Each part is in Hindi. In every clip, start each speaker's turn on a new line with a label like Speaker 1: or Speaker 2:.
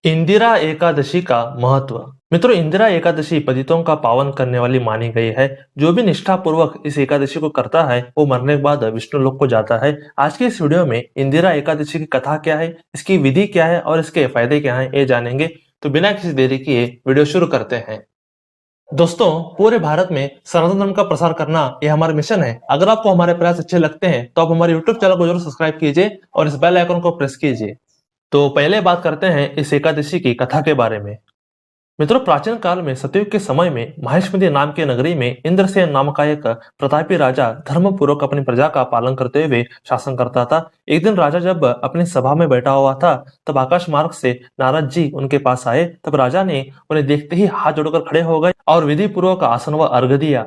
Speaker 1: इंदिरा एकादशी का महत्व। मित्रों, इंदिरा एकादशी पतितों का पावन करने वाली मानी गई है। जो भी निष्ठा पूर्वक इस एकादशी को करता है वो मरने के बाद विष्णु लोक को जाता है। आज के इस वीडियो में इंदिरा एकादशी की कथा क्या है, इसकी विधि क्या है और इसके फायदे क्या हैं, ये जानेंगे। तो बिना किसी देरी किए वीडियो शुरू करते हैं। दोस्तों, पूरे भारत में सनातन धर्म का प्रसार करना यह हमारा मिशन है। अगर आपको हमारे प्रयास अच्छे लगते हैं तो आप हमारे यूट्यूब चैनल को जरूर सब्सक्राइब कीजिए और इस बेल आइकन को प्रेस कीजिए। तो पहले बात करते हैं इस एकादशी की कथा के बारे में। मित्रों, प्राचीन काल में सतयुग के समय में माहिष्मती नाम की नगरी में इंद्रसेन नाम का एक प्रतापी राजा धर्म पूर्वक अपनी प्रजा का पालन करते हुए शासन करता था। एक दिन राजा जब अपनी सभा में बैठा हुआ था, तब आकाश मार्ग से नारद जी उनके पास आए। तब राजा ने उन्हें देखते ही हाथ जोड़कर खड़े हो गए और विधि पूर्वक आसन व अर्घ्य दिया।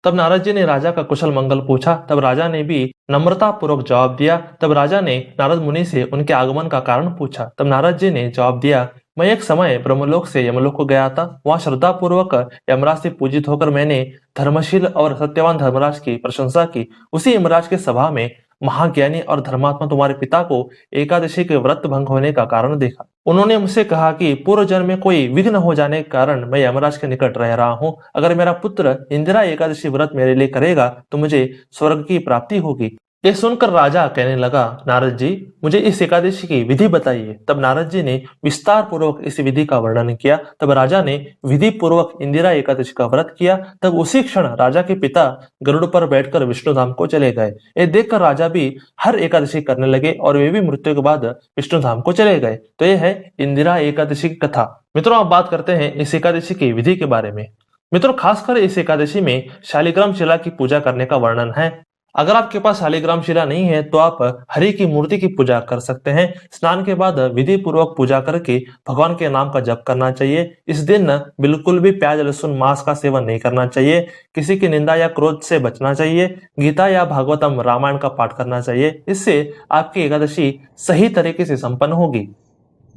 Speaker 1: तब नारद जी ने राजा का कुशल मंगल पूछा। तब राजा ने भी नम्रता पूर्वक जवाब दिया। तब राजा ने नारद मुनि से उनके आगमन का कारण पूछा। तब नारद जी ने जवाब दिया, मैं एक समय ब्रह्मलोक से यमलोक को गया था। वहां श्रद्धा पूर्वक यमराज से पूजित होकर मैंने धर्मशील और सत्यवान धर्मराज की प्रशंसा की। उसी यमराज के सभा में महाज्ञानी और धर्मात्मा तुम्हारे पिता को एकादशी के व्रत भंग होने का कारण देखा। उन्होंने मुझसे कहा कि पूर्व जन्म में कोई विघ्न हो जाने के कारण मैं यमराज के निकट रह रहा हूँ। अगर मेरा पुत्र इंदिरा एकादशी व्रत मेरे लिए करेगा तो मुझे स्वर्ग की प्राप्ति होगी। ये सुनकर राजा कहने लगा, नारद जी, मुझे इस एकादशी की विधि बताइए। तब नारद जी ने विस्तार पूर्वक इस विधि का वर्णन किया। तब राजा ने विधि पूर्वक इंदिरा एकादशी का व्रत किया। तब उसी क्षण राजा के पिता गरुड़ पर बैठकर विष्णु धाम को चले गए। ये देखकर राजा भी हर एकादशी करने लगे और वे भी मृत्यु के बाद विष्णु धाम को चले गए। तो यह है इंदिरा एकादशी की कथा। मित्रों, अब बात करते हैं इस एकादशी की विधि के बारे में। मित्रों, खासकर इस एकादशी में शालिग्राम शिला की पूजा करने का वर्णन है। अगर आपके पास शालिग्राम शिला नहीं है तो आप हरि की मूर्ति की पूजा कर सकते हैं। स्नान के बाद विधि पूर्वक पूजा करके भगवान के नाम का जप करना चाहिए। इस दिन बिल्कुल भी प्याज लहसुन मांस का सेवन नहीं करना चाहिए। किसी की निंदा या क्रोध से बचना चाहिए। गीता या भागवतम रामायण का पाठ करना चाहिए। इससे आपकी एकादशी सही तरीके से संपन्न होगी।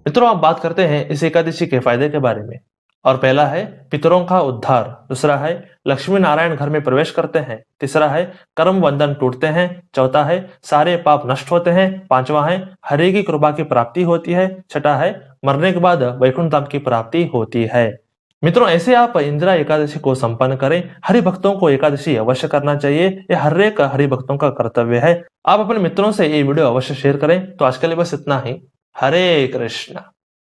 Speaker 1: मित्रों, आप बात करते हैं इस एकादशी के फायदे के बारे में। और पहला है पितरों का उद्धार। दूसरा है लक्ष्मी नारायण घर में प्रवेश करते हैं। तीसरा है कर्म बंधन टूटते हैं। चौथा है सारे पाप नष्ट होते हैं। पांचवा है हरि की कृपा की प्राप्ति होती है। छठा है मरने के बाद वैकुंठ धाम की प्राप्ति होती है। मित्रों, ऐसे आप इंदिरा एकादशी को संपन्न करें। हरि भक्तों को एकादशी अवश्य करना चाहिए। यह हर एक हरि भक्तों का कर्तव्य है। आप अपने मित्रों से ये वीडियो अवश्य शेयर करें। तो आज के लिए बस इतना ही। हरे कृष्ण।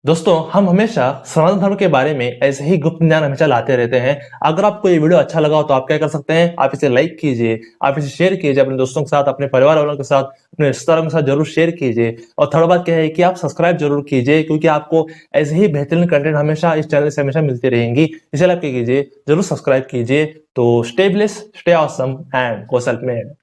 Speaker 1: दोस्तों, हम हमेशा सनातन धर्म के बारे में ऐसे ही गुप्त ज्ञान हमेशा लाते रहते हैं। अगर आपको ये वीडियो अच्छा लगा हो तो आप क्या कर सकते हैं, आप इसे लाइक कीजिए, आप इसे शेयर कीजिए अपने दोस्तों के साथ, अपने परिवार वालों के साथ, अपने रिश्तेदारों के साथ जरूर शेयर कीजिए। और थर्ड बात क्या है कि आप सब्सक्राइब जरूर कीजिए, क्योंकि आपको ऐसे ही बेहतरीन कंटेंट हमेशा इस चैनल से हमेशा मिलती रहेंगी। इसलिए आप क्या कीजिए, जरूर सब्सक्राइब कीजिए। तो stay blessed, stay awesome and go self made.